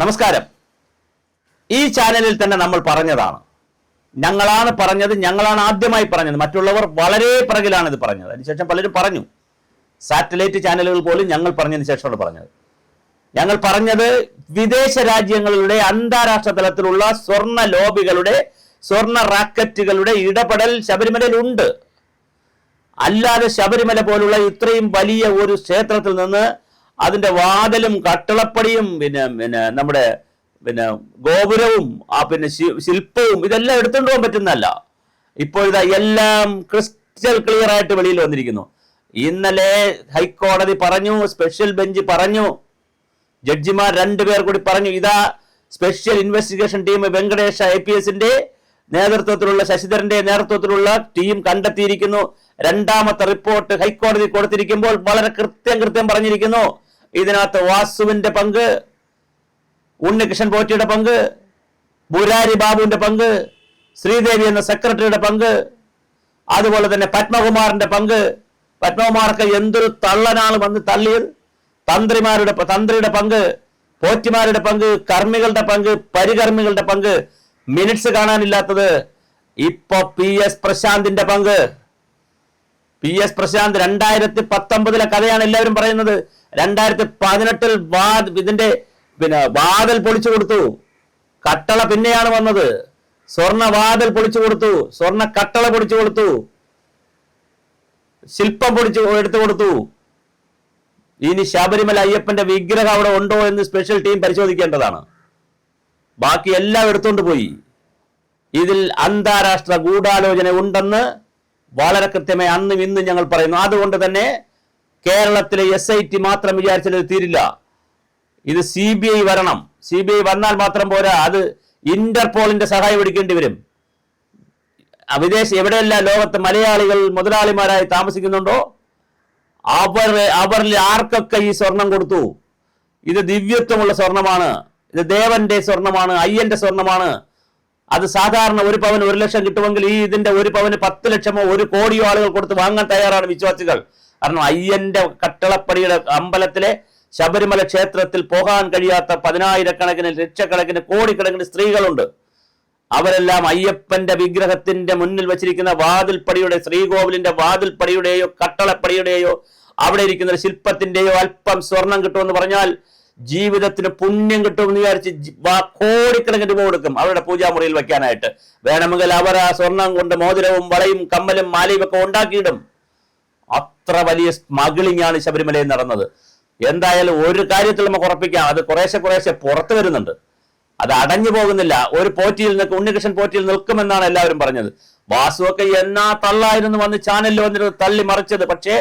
നമസ്കാരം. ഈ ചാനലിൽ തന്നെ നമ്മൾ പറഞ്ഞതാണ്, ഞങ്ങളാണ് പറഞ്ഞത്, ഞങ്ങളാണ് ആദ്യമായി പറഞ്ഞത്. മറ്റുള്ളവർ വളരെ പിറകിലാണ് ഇത് പറഞ്ഞത്. അതിനുശേഷം പലരും പറഞ്ഞു. സാറ്റലൈറ്റ് ചാനലുകൾ പോലും ഞങ്ങൾ പറഞ്ഞതിന് ശേഷമാണ് പറഞ്ഞത്. ഞങ്ങൾ പറഞ്ഞത് വിദേശ രാജ്യങ്ങളുടെ അന്താരാഷ്ട്ര തലത്തിലുള്ള സ്വർണ്ണ ലോബികളുടെ, സ്വർണ്ണ റാക്കറ്റുകളുടെ ഇടപെടൽ ശബരിമലയിൽ ഉണ്ട്. അല്ലാതെ ശബരിമല പോലുള്ള ഇത്രയും വലിയ ഒരു ക്ഷേത്രത്തിൽ നിന്ന് അതിന്റെ വാതിലും കട്ടളപ്പടിയും നമ്മുടെ ഗോപുരവും ശില്പവും ഇതെല്ലാം എടുത്തുകൊണ്ട് പോകാൻ പറ്റുന്നതല്ല. ഇപ്പോഴിതാ എല്ലാം ക്രിസ്റ്റൽ ക്ലിയർ ആയിട്ട് വെളിയിൽ വന്നിരിക്കുന്നു. ഇന്നലെ ഹൈക്കോടതി പറഞ്ഞു, സ്പെഷ്യൽ ബെഞ്ച് പറഞ്ഞു, ജഡ്ജിമാർ 2 പേർ കൂടി പറഞ്ഞു, ഇതാ സ്പെഷ്യൽ ഇൻവെസ്റ്റിഗേഷൻ ടീം വെങ്കടേഷ IPSന്റെ നേതൃത്വത്തിലുള്ള, ശശിധരന്റെ നേതൃത്വത്തിലുള്ള ടീം കണ്ടെത്തിയിരിക്കുന്നു. 2ാമത്തെ റിപ്പോർട്ട് ഹൈക്കോടതി കൊടുത്തിരിക്കുമ്പോൾ വളരെ കൃത്യം പറഞ്ഞിരിക്കുന്നു. ഇതിനകത്ത് വാസുവിന്റെ പങ്ക്, ഉണ്ണികൃഷ്ണൻ പോറ്റിയുടെ പങ്ക്, മുരാരി ബാബുവിന്റെ പങ്ക്, ശ്രീദേവി എന്ന സെക്രട്ടറിയുടെ പങ്ക്, അതുപോലെ തന്നെ പത്മകുമാറിന്റെ പങ്ക്. പത്മകുമാർക്ക് എന്തൊരു തള്ളനാണ് വന്ന് തള്ളിയത്. തന്ത്രിയുടെ പങ്ക്, പോറ്റിമാരുടെ പങ്ക്, കർമ്മികളുടെ പങ്ക്, പരികർമ്മികളുടെ പങ്ക്, മിനിറ്റ്സ് കാണാനില്ലാത്തത്. ഇപ്പൊ PS പ്രശാന്തിന്റെ പങ്ക്. PS പ്രശാന്ത് 2019 കഥയാണ് എല്ലാവരും പറയുന്നത്. 2018 ഇതിന്റെ വാതിൽ പൊളിച്ചു കൊടുത്തു. കട്ടള പിന്നെയാണ് വന്നത്. സ്വർണ്ണ വാതിൽ പൊളിച്ചു കൊടുത്തു, സ്വർണ്ണ കട്ടള പൊളിച്ചു കൊടുത്തു, ശില്പം എടുത്തു കൊടുത്തു. ഇനി ശബരിമല അയ്യപ്പന്റെ വിഗ്രഹം അവിടെ ഉണ്ടോ എന്ന് സ്പെഷ്യൽ ടീം പരിശോധിക്കേണ്ടതാണ്. ബാക്കി എല്ലാം എടുത്തുകൊണ്ട് പോയി. ഇതിൽ അന്താരാഷ്ട്ര ഗൂഢാലോചന ഉണ്ടെന്ന് വളരെ കൃത്യമായി അന്നും ഇന്നും ഞങ്ങൾ പറയുന്നു. അതുകൊണ്ട് തന്നെ കേരളത്തിലെ SIT മാത്രം വിചാരിച്ചാൽ ഇത് തീരില്ല. ഇത് CBI വരണം. CBI വന്നാൽ മാത്രം പോരാ, അത് ഇന്റർപോളിന്റെ സഹായം എടുക്കേണ്ടി വരും. എവിടെയെല്ലാം ലോകത്ത് മലയാളികൾ മുതലാളിമാരായി താമസിക്കുന്നുണ്ടോ അവരിൽ ആർക്കൊക്കെ ഈ സ്വർണം കൊടുത്തു? ഇത് ദിവ്യത്വമുള്ള സ്വർണമാണ്, ഇത് ദേവന്റെ സ്വർണമാണ്, അയ്യന്റെ സ്വർണമാണ്. അത് സാധാരണ 1 പവന് 1 ലക്ഷം കിട്ടുമെങ്കിൽ ഈ ഇതിന്റെ 1 പവന് 10 ലക്ഷമോ 1 കോടിയോ ആളുകൾ കൊടുത്ത് വാങ്ങാൻ തയ്യാറാണ് വിശ്വാസികൾ. കാരണം അയ്യന്റെ കട്ടളപ്പടിയുടെ അമ്പലത്തിലെ ശബരിമല ക്ഷേത്രത്തിൽ പോകാൻ കഴിയാത്ത 10,000-കണക്കിന്, ലക്ഷക്കണക്കിന്, കോടിക്കണക്കിന് സ്ത്രീകളുണ്ട്. അവരെല്ലാം അയ്യപ്പന്റെ വിഗ്രഹത്തിന്റെ മുന്നിൽ വെച്ചിരിക്കുന്ന വാതിൽപ്പടിയുടെ, ശ്രീകോവിലിന്റെ വാതിൽപ്പടിയുടെയോ കട്ടളപ്പടിയുടെയോ അവിടെ ഇരിക്കുന്ന ശില്പത്തിന്റെയോ അല്പം സ്വർണം കിട്ടുമെന്ന് പറഞ്ഞാൽ ജീവിതത്തിന് പുണ്യം കിട്ടുമെന്ന് വിചാരിച്ച് കോടിക്കണക്കിന് രൂപ കൊടുക്കും അവരുടെ പൂജാമുറിയിൽ വെക്കാനായിട്ട്. വേണമെങ്കിൽ അവർ ആ സ്വർണം കൊണ്ട് മോതിരവും വളയും കമ്മലും മാലയും ഒക്കെ ഉണ്ടാക്കിയിടും. അത്ര വലിയ സ്മഗ്ലിംഗ് ആണ് ശബരിമലയിൽ നടന്നത്. എന്തായാലും ഒരു കാര്യത്തിൽ നമുക്ക് ഉറപ്പിക്കാം, അത് കുറേശ്ശെ പുറത്തു വരുന്നുണ്ട്. അത് അടഞ്ഞു പോകുന്നില്ല. ഒരു പോറ്റിയിൽ ഉണ്ണികൃഷ്ണൻ പോറ്റിയിൽ നിൽക്കുമെന്നാണ് എല്ലാവരും പറഞ്ഞത്. വാസുവൊക്കെ എന്നാ തള്ളായിരുന്നു വന്ന് ചാനലിൽ വന്നിട്ട് തള്ളി മറിച്ചത്. പക്ഷേ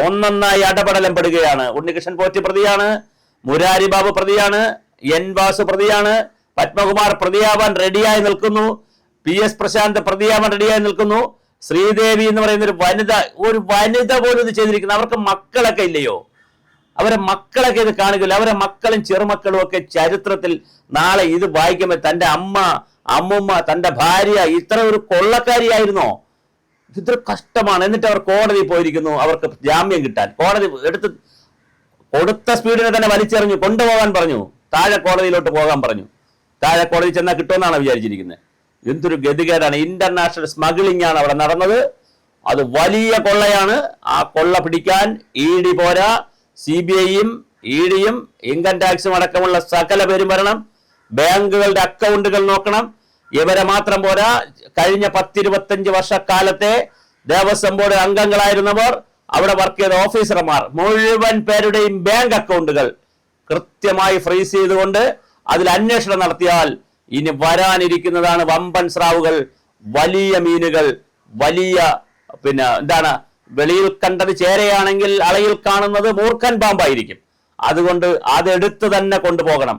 ഒന്നൊന്നായി അടപടലം പെടുകയാണ്. ഉണ്ണികൃഷ്ണൻ പോറ്റി പ്രതിയാണ്, മുരാരി ബാബു പ്രതിയാണ്, N വാസു പ്രതിയാണ്, പത്മകുമാർ പ്രതിയാവാൻ റെഡിയായി നിൽക്കുന്നു, PS പ്രശാന്ത് പ്രതിയാവാൻ റെഡിയായി നിൽക്കുന്നു, ശ്രീദേവി എന്ന് പറയുന്ന ഒരു വനിത പോലും ഇത് ചെയ്തിരിക്കുന്നു. അവർക്ക് മക്കളൊക്കെ ഇല്ലയോ? അവരെ മക്കളൊക്കെ ഇത് കാണുകയില്ല. അവരെ മക്കളും ചെറുമക്കളും ഒക്കെ ചരിത്രത്തിൽ നാളെ ഇത് വായിക്കുമ്പോൾ തൻ്റെ അമ്മുമ്മ, തൻ്റെ ഭാര്യ ഇത്ര ഒരു കൊള്ളക്കാരിയായിരുന്നോ? ഇത്ര കഷ്ടമാണ്. എന്നിട്ട് അവർ കോടതി പോയിരിക്കുന്നു അവർക്ക് ജാമ്യം കിട്ടാൻ. കോടതി കൊടുത്ത സ്പീഡിനെ തന്നെ വലിച്ചെറിഞ്ഞു, കൊണ്ടുപോകാൻ പറഞ്ഞു, താഴെ കോടതിയിലോട്ട് പോകാൻ പറഞ്ഞു. താഴെ കോടതി ചെന്നാൽ കിട്ടുമെന്നാണ് വിചാരിച്ചിരിക്കുന്നത്. എന്തൊരു ഗതികേടാണ്. ഇന്റർനാഷണൽ സ്മഗ്ലിംഗ് ആണ് അവിടെ നടന്നത്. അത് വലിയ കൊള്ളയാണ്. ആ കൊള്ള പിടിക്കാൻ ED പോരാ, CBIയും EDയും ഇൻകം ടാക്സും അടക്കമുള്ള സകല പേരും വരണം. ബാങ്കുകളുടെ അക്കൗണ്ടുകൾ നോക്കണം. ഇവരെ മാത്രം പോരാ, കഴിഞ്ഞ 10-25 വർഷക്കാലത്തെ ദേവസ്വം ബോർഡ് അംഗങ്ങളായിരുന്നവർ, അവിടെ വർക്ക് ചെയ്ത ഓഫീസർമാർ മുഴുവൻ പേരുടെയും ബാങ്ക് അക്കൗണ്ടുകൾ കൃത്യമായി ഫ്രീസ് ചെയ്തുകൊണ്ട് അതിൽ അന്വേഷണം നടത്തിയാൽ ഇനി വരാനിരിക്കുന്നതാണ് വമ്പൻ സ്രാവുകൾ, വലിയ മീനുകൾ, വലിയ വെളിയിൽ കണ്ടത് ചേരയാണെങ്കിൽ അളയിൽ കാണുന്നത് മൂർഖൻ പാമ്പായിരിക്കും. അതുകൊണ്ട് അതെടുത്ത് തന്നെ കൊണ്ടുപോകണം.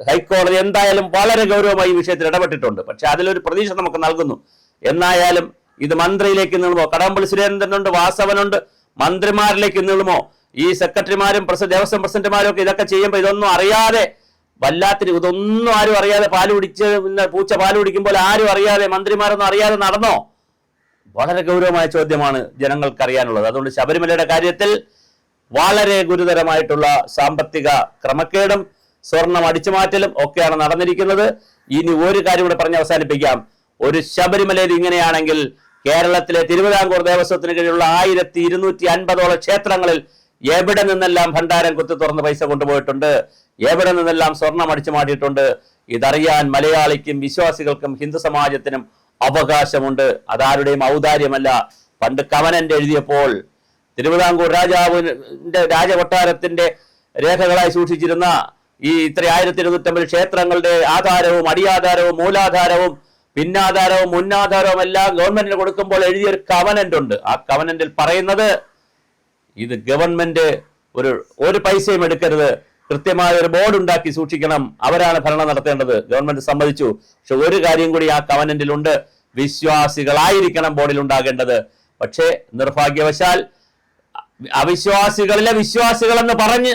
ഹൈക്കോടതി എന്തായാലും വളരെ ഗൗരവമായി ഈ വിഷയത്തിൽ ഇടപെട്ടിട്ടുണ്ട്. പക്ഷെ അതിലൊരു പ്രതീക്ഷ നമുക്ക് നൽകുന്നു. എന്നായാലും ഇത് മന്ത്രിയിലേക്ക് നീളുമോ? കടകംപള്ളി സുരേന്ദ്രനുണ്ട്, വാസവനുണ്ട്, മന്ത്രിമാരിലേക്ക് നീളുമോ? ഈ സെക്രട്ടറിമാരും ദേവസ്വം പ്രസിഡന്റുമാരും ഒക്കെ ഇതൊക്കെ ചെയ്യുമ്പോൾ ഇതൊന്നും അറിയാതെ, ഇതൊന്നും ആരും അറിയാതെ പൂച്ച പാല് കുടിക്കുമ്പോൾ ആരും അറിയാതെ, മന്ത്രിമാരൊന്നും അറിയാതെ നടന്നോ? വളരെ ഗൗരവമായ ചോദ്യമാണ് ജനങ്ങൾക്ക് അറിയാനുള്ളത്. അതുകൊണ്ട് ശബരിമലയുടെ കാര്യത്തിൽ വളരെ ഗുരുതരമായിട്ടുള്ള സാമ്പത്തിക ക്രമക്കേടും സ്വർണം അടിച്ചുമാറ്റലും ഒക്കെയാണ് നടന്നിരിക്കുന്നത്. ഇനി ഒരു കാര്യം കൂടെ പറഞ്ഞ് അവസാനിപ്പിക്കാം. ഒരു ശബരിമലയിൽ ഇങ്ങനെയാണെങ്കിൽ കേരളത്തിലെ തിരുവിതാംകൂർ ദേവസ്വത്തിന് കീഴിലുള്ള 1250ഓളം ക്ഷേത്രങ്ങളിൽ എവിടെ നിന്നെല്ലാം ഭണ്ഡാരം കുത്തി തുറന്ന് പൈസ കൊണ്ടുപോയിട്ടുണ്ട്, എവിടെ നിന്നെല്ലാം സ്വർണം അടിച്ചു മാറ്റിയിട്ടുണ്ട്. ഇതറിയാൻ മലയാളിക്കും വിശ്വാസികൾക്കും ഹിന്ദു സമാജത്തിനും അവകാശമുണ്ട്. അതാരുടെയും ഔദാര്യമല്ല. പണ്ട് കവനന്റ് എഴുതിയപ്പോൾ തിരുവിതാംകൂർ രാജാവിന്റെ രാജകൊട്ടാരത്തിന്റെ രേഖകളായി സൂക്ഷിച്ചിരുന്ന ഈ 1250 ക്ഷേത്രങ്ങളുടെ ആധാരവും അടിയാധാരവും മൂലാധാരവും പിന്നാധാരവും മുന്നാധാരവും എല്ലാം ഗവൺമെന്റിന് കൊടുക്കുമ്പോൾ എഴുതിയൊരു കവനന്റ് ഉണ്ട്. ആ കവനന്റിൽ പറയുന്നത് ഇത് ഗവൺമെന്റ് ഒരു പൈസയും എടുക്കരുത്, കൃത്യമായ ഒരു ബോർഡ് ഉണ്ടാക്കി സൂക്ഷിക്കണം, അവരാണ് ഭരണം നടത്തേണ്ടത്. ഗവൺമെന്റ് സമ്മതിച്ചു. പക്ഷെ ഒരു കാര്യം കൂടി ആ കവനന്റിലുണ്ട്, വിശ്വാസികളായിരിക്കണം ബോർഡിൽ ഉണ്ടാകേണ്ടത്. പക്ഷേ നിർഭാഗ്യവശാൽ അവിശ്വാസികളിലെ വിശ്വാസികളെന്ന് പറഞ്ഞ്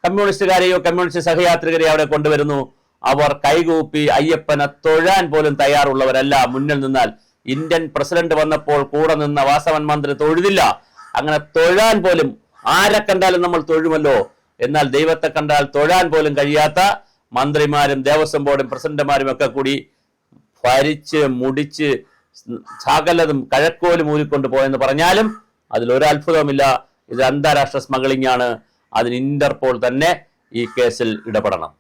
കമ്മ്യൂണിസ്റ്റുകാരെയോ കമ്മ്യൂണിസ്റ്റ് സഹയാത്രികരെയോ അവിടെ കൊണ്ടുവരുന്നു. അവർ കൈകൂപ്പി അയ്യപ്പനെ തൊഴാൻ പോലും തയ്യാറുള്ളവരല്ല. മുന്നിൽ നിന്നാൽ ഇന്ത്യൻ പ്രസിഡന്റ് വന്നപ്പോൾ കൂടെ നിന്ന വാസവൻ മന്ത്രി തൊഴുതില്ല. അങ്ങനെ തൊഴാൻ പോലും, ആരെ കണ്ടാലും നമ്മൾ തൊഴുമല്ലോ, എന്നാൽ ദൈവത്തെ കണ്ടാൽ തൊഴാൻ പോലും കഴിയാത്ത മന്ത്രിമാരും ദേവസ്വം ബോർഡും പ്രസിഡന്റുമാരും ഒക്കെ കൂടി ഭരിച്ച് മുടിച്ച് സകലതും കഴക്കോലും ഊരിക്കൊണ്ട് പോയെന്ന് പറഞ്ഞാലും അതിലൊരു അത്ഭുതമില്ല. ഇത് അന്താരാഷ്ട്ര സ്മഗ്ലിംഗ് ആണ്. അതിന് ഇന്റർപോൾ തന്നെ ഈ കേസിൽ ഇടപെടണം.